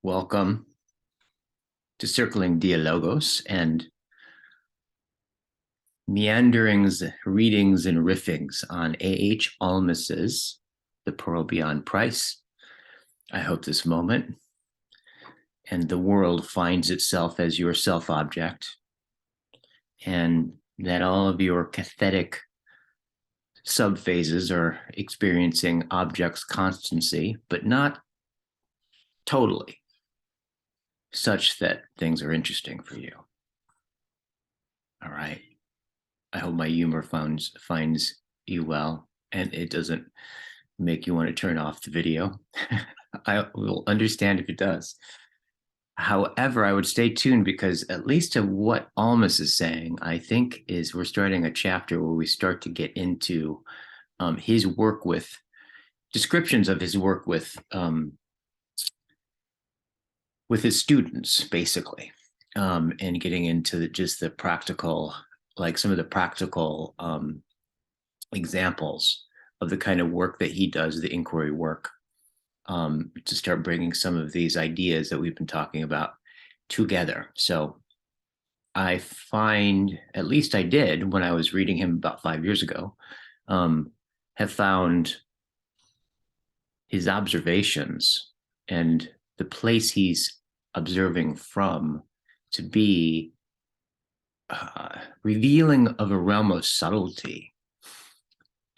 Welcome to Circling Dialogos and meanderings, readings, and riffings on A.H. Almaas's The Pearl Beyond Price. I hope this moment and the world finds itself as your self-object, and that all of your cathetic subphases are experiencing object's constancy, but not totally, such that things are interesting for you. All right. I hope my humor finds you well, and it doesn't make you want to turn off the video. I will understand if it does. However, I would stay tuned, because at least to what Almaas is saying, I think is we're starting a chapter where we start to get into his work with descriptions of his work with his students, basically, and getting into just the practical, like some of the practical examples of the kind of work that he does, the inquiry work, to start bringing some of these ideas that we've been talking about together. So I find, at least I did when I was reading him about 5 years ago, have found his observations and the place he's observing from to be revealing of a realm of subtlety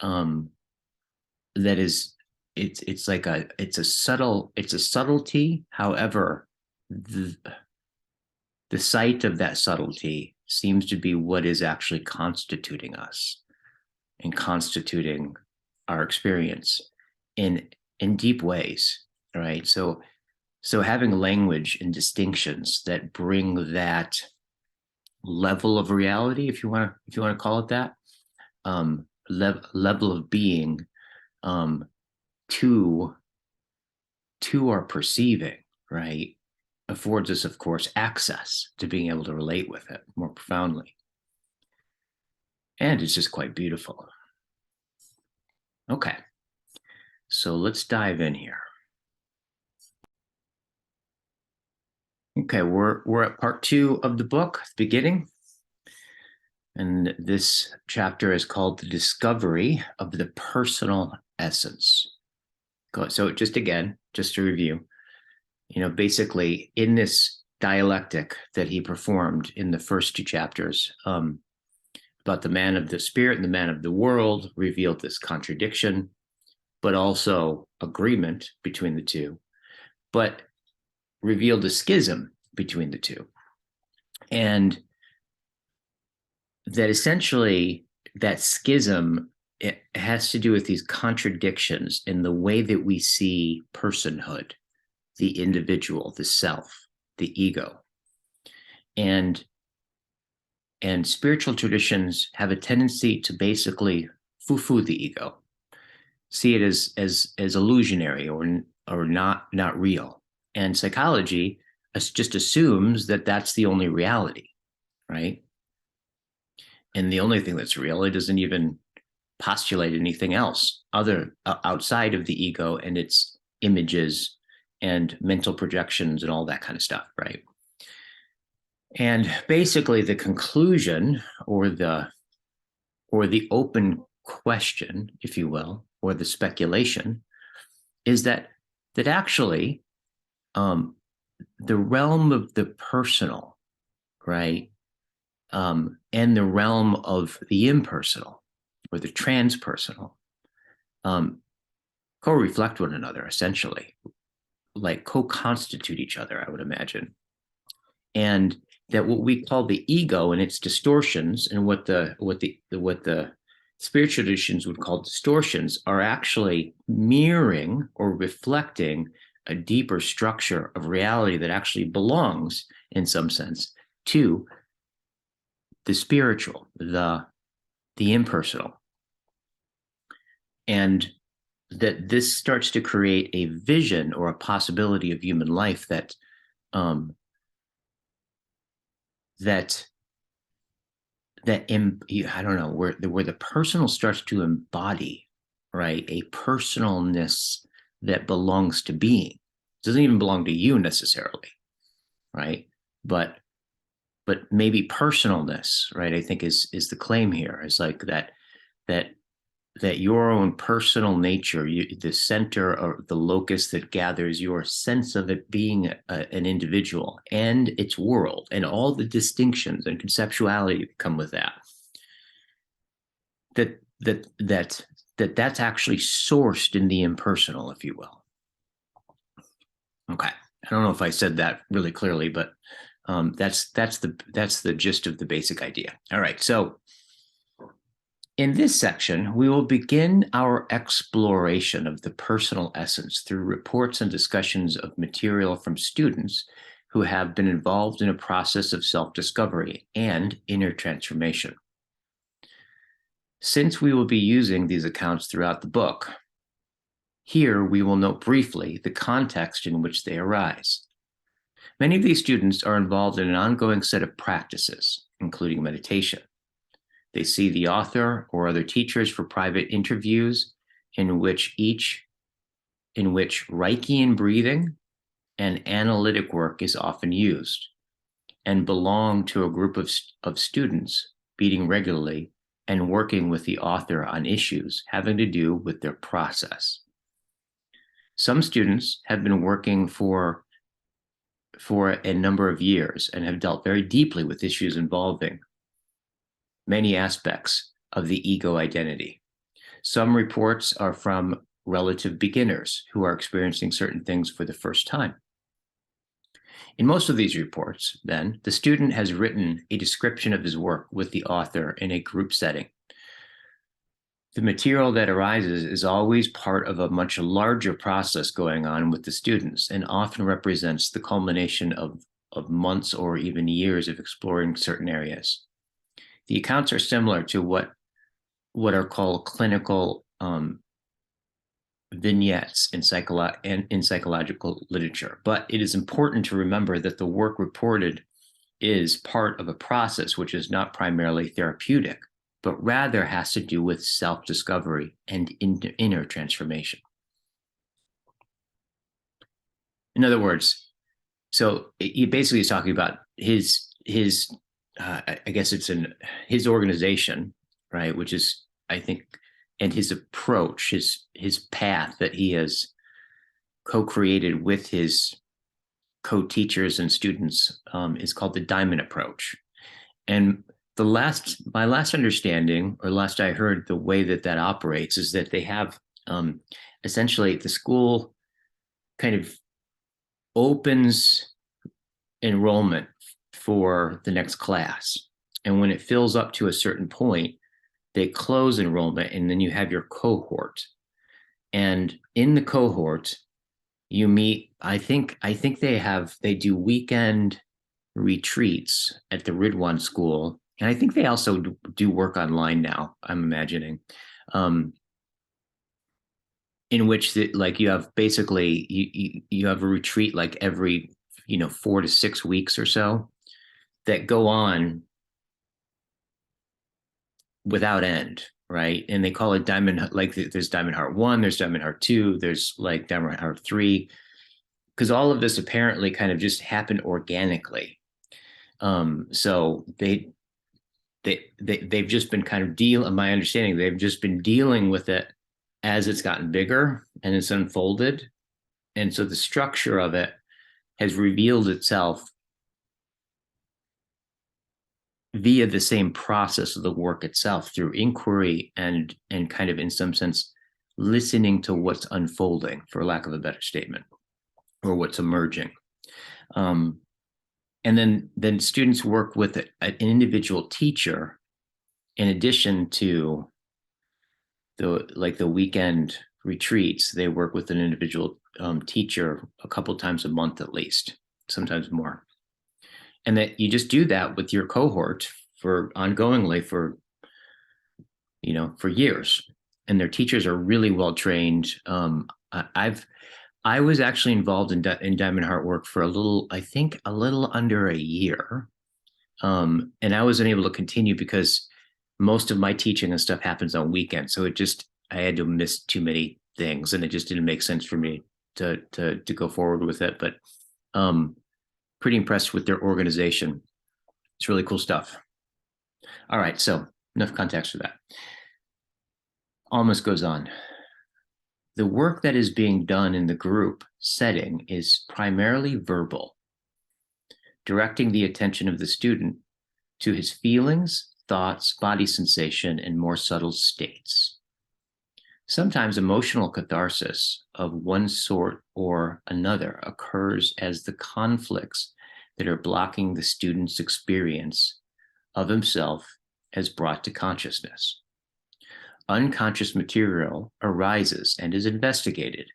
that is, it's a subtlety. However, the site of that subtlety seems to be what is actually constituting us and constituting our experience in deep ways, right? So having language and distinctions that bring that level of reality, if you want to call it that, level of being, to our perceiving, right, affords us, of course, access to being able to relate with it more profoundly. And it's just quite beautiful. Okay, so let's dive in here. Okay, we're at part 2 of the book, the beginning. And this chapter is called The Discovery of the Personal Essence. So just to review, basically in this dialectic that he performed in the first 2 chapters, about the man of the spirit and the man of the world, revealed this contradiction, but also agreement between the two, but revealed a schism between the two. And that essentially that schism, it has to do with these contradictions in the way that we see personhood, the individual, the self, the ego. And spiritual traditions have a tendency to basically foo-foo the ego, see it as illusionary or not real. And psychology just assumes that that's the only reality, right? And the only thing that's real, it doesn't even postulate anything else outside of the ego and its images and mental projections and all that kind of stuff, right? And basically the conclusion or the open question, if you will, or the speculation, is that actually the realm of the personal, right, and the realm of the impersonal or the transpersonal co-reflect one another, essentially, like co-constitute each other, I would imagine. And that what we call the ego and its distortions, and what the spiritual traditions would call distortions, are actually mirroring or reflecting a deeper structure of reality that actually belongs, in some sense, to the spiritual, the impersonal. And that this starts to create a vision or a possibility of human life that I don't know, where the personal starts to embody, right, a personalness that belongs to being, doesn't even belong to you necessarily, right? But maybe personalness, right? I think is the claim here, is like that your own personal nature, the center or the locus that gathers your sense of it being an individual and its world and all the distinctions and conceptuality that come with that, that's actually sourced in the impersonal, if you will. Okay, I don't know if I said that really clearly, but that's the gist of the basic idea. All right, so in this section, we will begin our exploration of the personal essence through reports and discussions of material from students who have been involved in a process of self-discovery and inner transformation. Since we will be using these accounts throughout the book, here we will note briefly the context in which they arise. Many of these students are involved in an ongoing set of practices, including meditation. They see the author or other teachers for private interviews in which Reichian breathing and analytic work is often used, and belong to a group of students meeting regularly and working with the author on issues having to do with their process. Some students have been working for a number of years and have dealt very deeply with issues involving many aspects of the ego identity. Some reports are from relative beginners who are experiencing certain things for the first time. In most of these reports, then, the student has written a description of his work with the author in a group setting. The material that arises is always part of a much larger process going on with the students, and often represents the culmination of months or even years of exploring certain areas. The accounts are similar to what are called clinical vignettes in psychological literature. But it is important to remember that the work reported is part of a process which is not primarily therapeutic, but rather has to do with self-discovery and inner transformation. In other words, so he basically is talking about his I guess it's his organization, right? Which is, I think, and his approach, his path that he has co-created with his co-teachers and students is called the Diamond Approach. And my last understanding, or last I heard, the way that operates is that they have essentially the school kind of opens enrollment for the next class. And when it fills up to a certain point, they close enrollment, and then you have your cohort. And in the cohort, you meet, I think they do weekend retreats at the Riff'N school. And I think they also do work online now, I'm imagining, in which you have basically, you have a retreat like every 4 to 6 weeks or so that go on without end, right? And they call it Diamond, like there's Diamond Heart 1, there's Diamond Heart 2, there's like Diamond Heart 3, because all of this apparently kind of just happened organically. So they've just been kind of my understanding, they've just been dealing with it as it's gotten bigger and it's unfolded. And so the structure of it has revealed itself via the same process of the work itself, through inquiry and kind of, in some sense, listening to what's unfolding, for lack of a better statement, or what's emerging. And then students work with an individual teacher in addition to the weekend retreats. They work with an individual teacher a couple times a month at least, sometimes more. And that you just do that with your cohort for ongoingly for years. And their teachers are really well trained. I was actually involved in Diamond Heart work for a little under a year. And I wasn't able to continue because most of my teaching and stuff happens on weekends. So I had to miss too many things, and it just didn't make sense for me to go forward with it, but pretty impressed with their organization. It's really cool stuff. All right, so enough context for that. Almaas goes on. The work that is being done in the group setting is primarily verbal, directing the attention of the student to his feelings, thoughts, body sensation, and more subtle states. Sometimes emotional catharsis of one sort or another occurs as the conflicts that are blocking the student's experience of himself is brought to consciousness. Unconscious material arises and is investigated,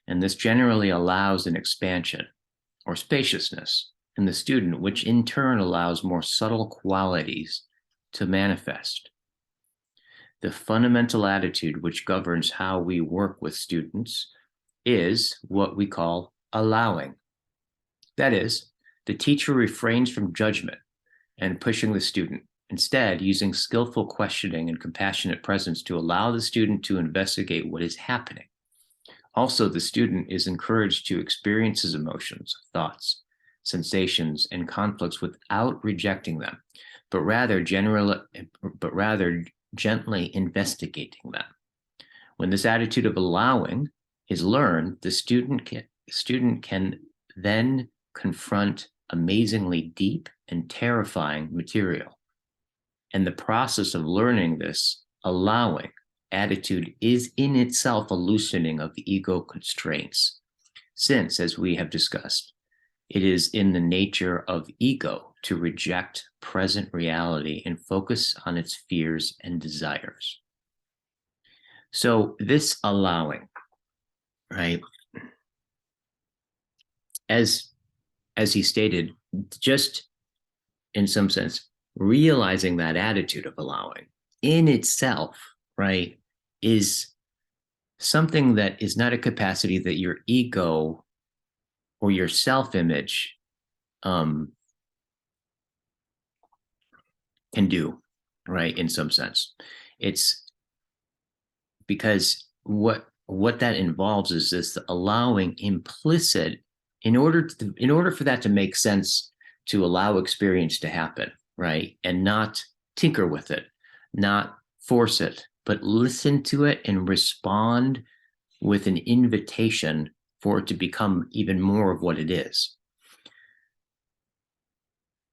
and this generally allows an expansion or spaciousness in the student, which in turn allows more subtle qualities to manifest. The fundamental attitude which governs how we work with students is what we call allowing. That is, the teacher refrains from judgment and pushing the student, instead using skillful questioning and compassionate presence to allow the student to investigate what is happening. Also, the student is encouraged to experience his emotions, thoughts, sensations, and conflicts without rejecting them, but rather gently investigating them. When this attitude of allowing is learned, the student can then confront amazingly deep and terrifying material. And the process of learning this allowing attitude is in itself a loosening of the ego constraints, since, as we have discussed, it is in the nature of ego to reject present reality and focus on its fears and desires. So this allowing, right, as he stated, just in some sense, realizing that attitude of allowing in itself, right, is something that is not a capacity that your ego or your self-image can do, right, in some sense. It's because what that involves is this allowing implicit, in order for that to make sense, to allow experience to happen, right, and not tinker with it, not force it, but listen to it and respond with an invitation for it to become even more of what it is.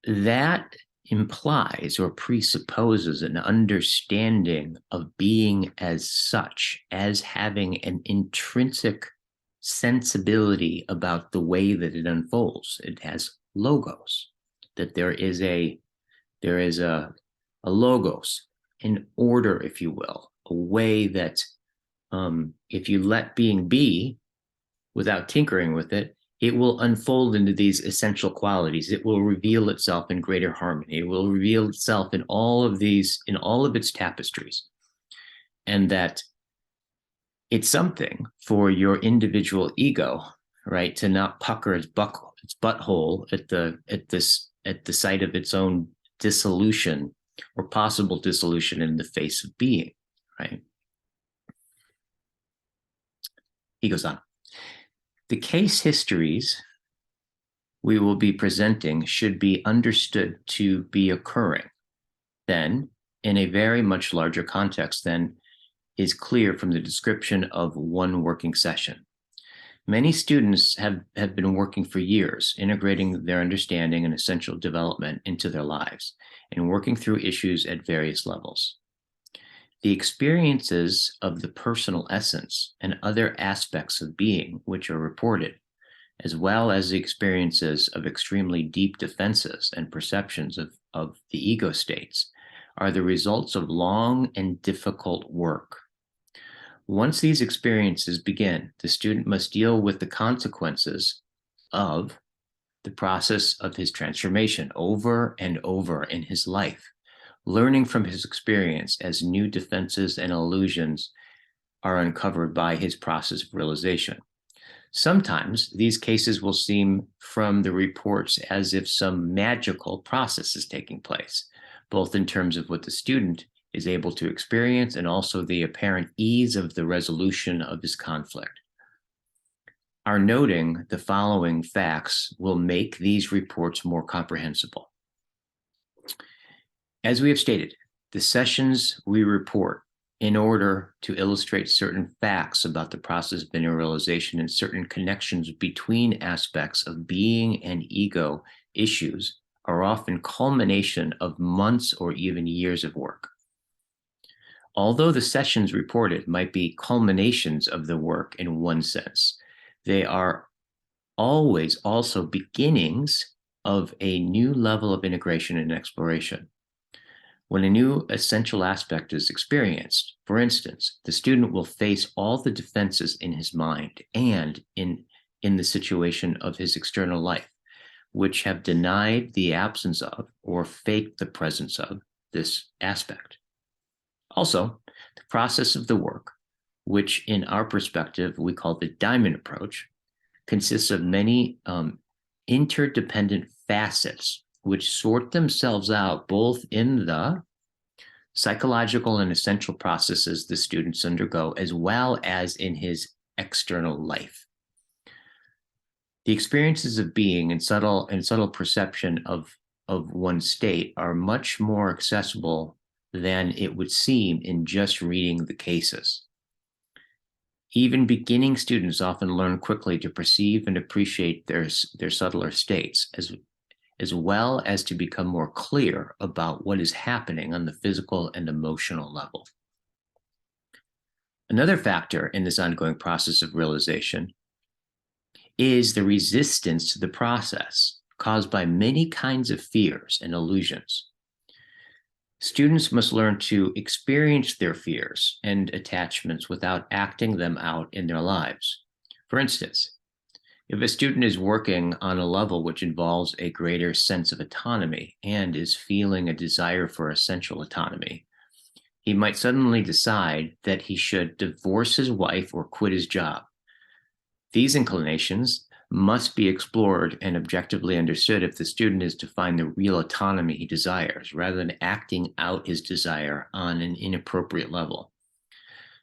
That implies or presupposes an understanding of being as such, as having an intrinsic sensibility about the way that it unfolds. It has logos, that there is a logos, an order, if you will, a way that if you let being be without tinkering with it, it will unfold into these essential qualities. It will reveal itself in greater harmony. It will reveal itself in all of its tapestries. And that it's something for your individual ego, right, to not pucker its butthole at the sight of its own dissolution or possible dissolution in the face of being, right? He goes on. The case histories we will be presenting should be understood to be occurring then in a very much larger context than is clear from the description of one working session. Many students have been working for years, integrating their understanding and essential development into their lives and working through issues at various levels. The experiences of the personal essence and other aspects of being which are reported, as well as the experiences of extremely deep defenses and perceptions of the ego states, are the results of long and difficult work. Once these experiences begin, the student must deal with the consequences of the process of his transformation over and over in his life, learning from his experience as new defenses and illusions are uncovered by his process of realization. Sometimes these cases will seem from the reports as if some magical process is taking place, both in terms of what the student is able to experience and also the apparent ease of the resolution of his conflict. Our noting the following facts will make these reports more comprehensible. As we have stated, the sessions we report in order to illustrate certain facts about the process of mineralization and certain connections between aspects of being and ego issues are often culmination of months or even years of work. Although the sessions reported might be culminations of the work in one sense, they are always also beginnings of a new level of integration and exploration. When a new essential aspect is experienced, for instance, the student will face all the defenses in his mind and in the situation of his external life, which have denied the absence of or faked the presence of this aspect. Also, the process of the work, which in our perspective we call the diamond approach, consists of many interdependent facets which sort themselves out both in the psychological and essential processes the students undergo, as well as in his external life. The experiences of being and subtle perception of one's state are much more accessible than it would seem in just reading the cases. Even beginning students often learn quickly to perceive and appreciate their subtler states, as well as to become more clear about what is happening on the physical and emotional level. Another factor in this ongoing process of realization is the resistance to the process caused by many kinds of fears and illusions. Students must learn to experience their fears and attachments without acting them out in their lives. For instance, if a student is working on a level which involves a greater sense of autonomy and is feeling a desire for essential autonomy, he might suddenly decide that he should divorce his wife or quit his job. These inclinations must be explored and objectively understood if the student is to find the real autonomy he desires, rather than acting out his desire on an inappropriate level.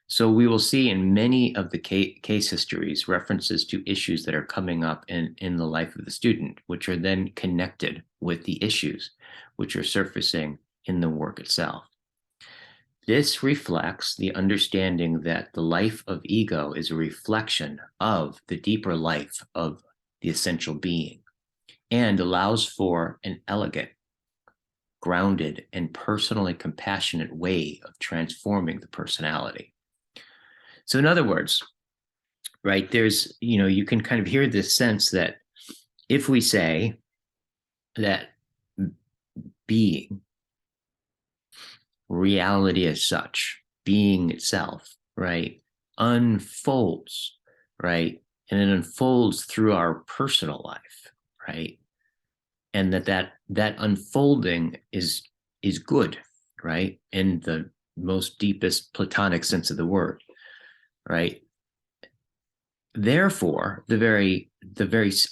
So we will see in many of the case histories references to issues that are coming up in the life of the student, which are then connected with the issues which are surfacing in the work itself. This reflects the understanding that the life of ego is a reflection of the deeper life of the essential being and allows for an elegant, grounded, and personally compassionate way of transforming the personality. So in other words, right, there's, you can kind of hear this sense that if we say that being, reality as such, being itself, right, unfolds, right, and it unfolds through our personal life, right, and that unfolding is good, right, in the most deepest Platonic sense of the word, right. Therefore, the very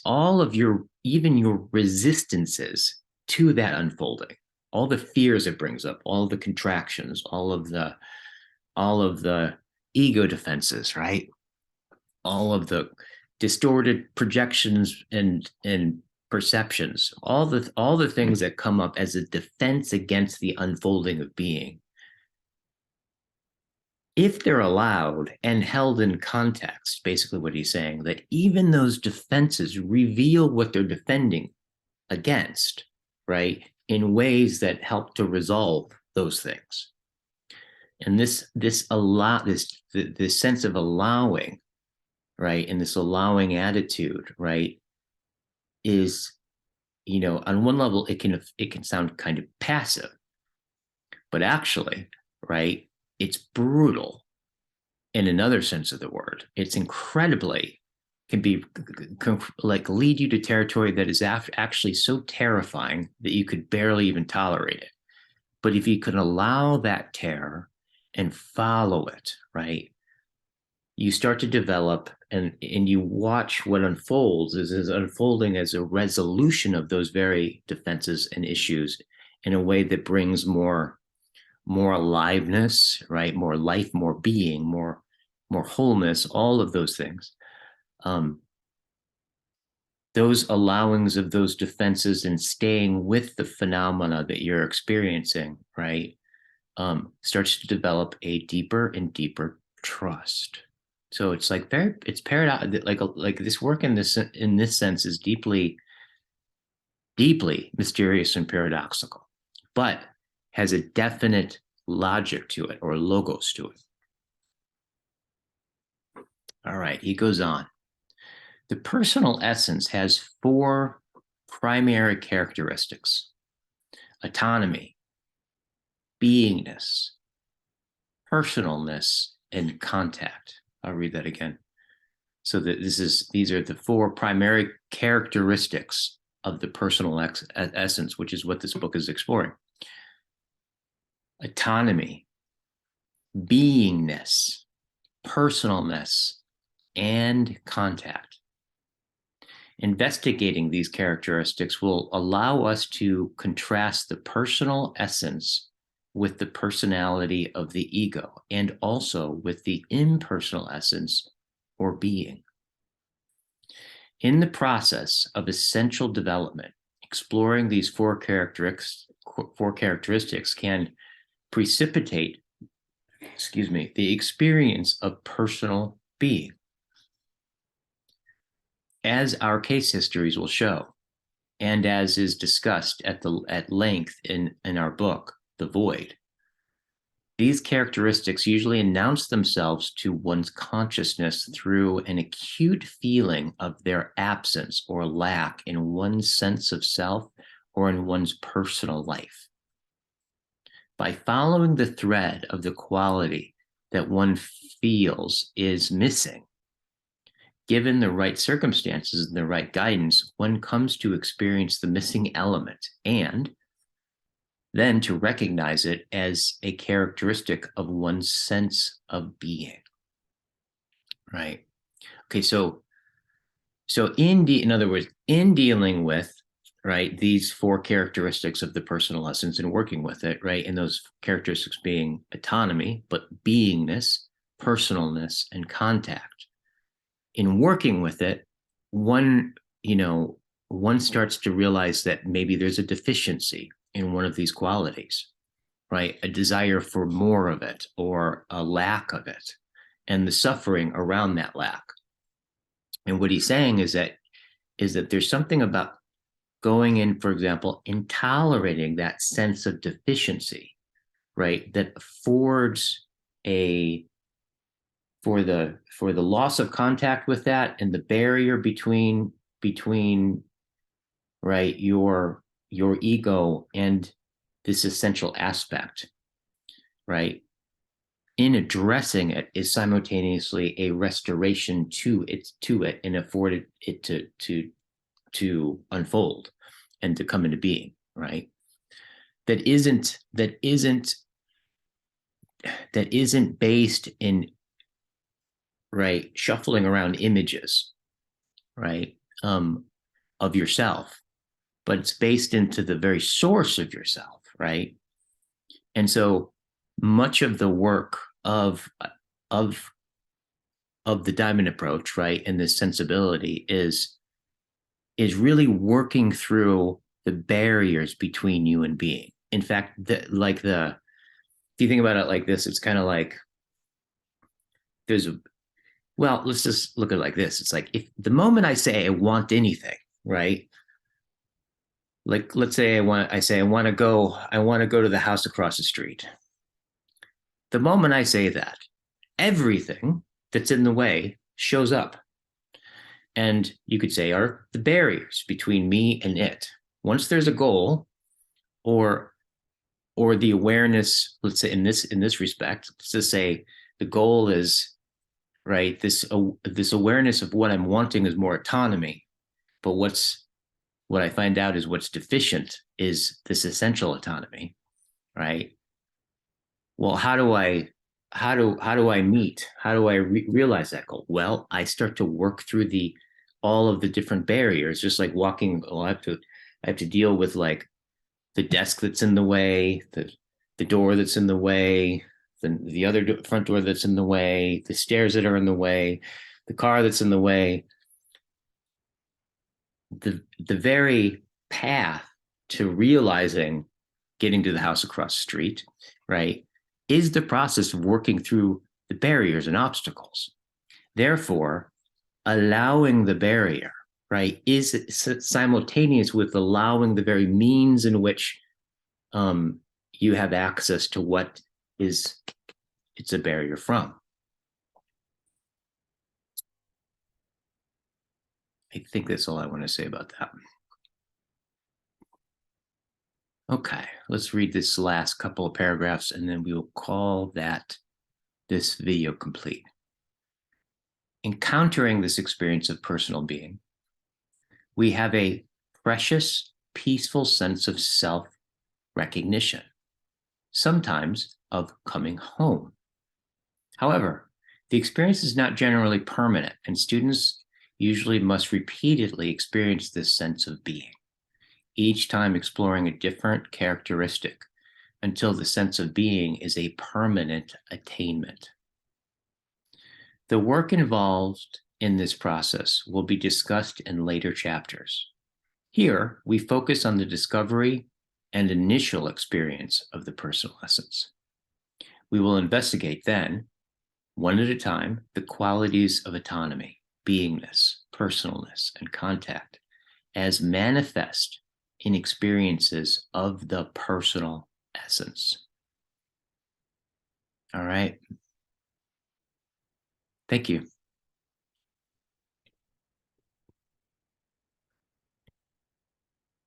all of your, even your resistances to that unfolding, all the fears it brings up, all the contractions, all of the ego defenses, right? All of the distorted projections and perceptions, all the things that come up as a defense against the unfolding of being. If they're allowed and held in context, basically what he's saying, that even those defenses reveal what they're defending against, right, in ways that help to resolve those things. And this sense of allowing, right, and this allowing attitude, right, is, on one level it can sound kind of passive, but actually, right, it's brutal in another sense of the word. It's can be like lead you to territory that is actually so terrifying that you could barely even tolerate it. But if you can allow that terror and follow it, right, you start to develop and you watch what unfolds is unfolding as a resolution of those very defenses and issues in a way that brings more aliveness, right, more life, more being, more wholeness, all of those things. those allowings of those defenses and staying with the phenomena that you're experiencing, right, starts to develop a deeper and deeper trust. So it's like it's paradox. Like this work in this sense is deeply, deeply mysterious and paradoxical, but has a definite logic to it, or logos to it. All right, he goes on. The personal essence has 4 primary characteristics: autonomy, beingness, personalness, and contact. I'll read that again. So that these are the 4 primary characteristics of the personal essence, which is what this book is exploring. Autonomy, beingness, personalness, and contact. Investigating these characteristics will allow us to contrast the personal essence with the personality of the ego, and also with the impersonal essence or being. In the process of essential development, exploring these 4 characteristics can precipitate, the experience of personal being. As our case histories will show, and as is discussed at length in our book, The Void, these characteristics usually announce themselves to one's consciousness through an acute feeling of their absence or lack in one's sense of self or in one's personal life. By following the thread of the quality that one feels is missing, given the right circumstances and the right guidance, one comes to experience the missing element and then to recognize it as a characteristic of one's sense of being. Right? Okay, so in other words, in dealing with, right, these 4 characteristics of the personal essence and working with it, right, and those characteristics being autonomy, but beingness, personalness, and contact. In working with it, one starts to realize that maybe there's a deficiency in one of these qualities, right? A desire for more of it or a lack of it, and the suffering around that lack. And what he's saying is that there's something about going in, for example, in tolerating that sense of deficiency, right, that affords for the loss of contact with that and the barrier between right, your ego and this essential aspect, right, in addressing it is simultaneously a restoration to it and afforded it to unfold and to come into being, right? That isn't based in, right, shuffling around images, right, of yourself, but it's based into the very source of yourself, right? And so much of the work of the diamond approach, right, and this sensibility is really working through the barriers between you and being. In fact, if you think about it like this, it's kind of like let's just look at it like this. It's like, if the moment I say I want anything, right? Like, let's say I want to go to the house across the street. The moment I say that, everything that's in the way shows up. And you could say are the barriers between me and it. Once there's a goal, or the awareness, let's say in this respect, let's just say the goal is, right, this awareness of what I'm wanting is more autonomy, but what I find out is what's deficient is this essential autonomy, right? Well, how do I realize that goal? Well, I start to work through all of the different barriers, just like walking. Well, I have to deal with, like, the desk that's in the way, the door that's in the way, the other front door that's in the way, the stairs that are in the way, the car that's in the way. the very path to realizing getting to the house across the street, right, is the process of working through the barriers and obstacles. Therefore, allowing the barrier, right, is simultaneous with allowing the very means in which you have access to what is it's a barrier from. I think that's all I want to say about that. Okay, let's read this last couple of paragraphs and then we will call this video complete. Encountering this experience of personal being, we have a precious, peaceful sense of self-recognition, sometimes of coming home. However, the experience is not generally permanent, and students usually must repeatedly experience this sense of being, each time exploring a different characteristic until the sense of being is a permanent attainment. The work involved in this process will be discussed in later chapters. Here, we focus on the discovery and initial experience of the personal essence. We will investigate then, one at a time, the qualities of autonomy, beingness, personalness, and contact as manifest in experiences of the personal essence. All right. Thank you.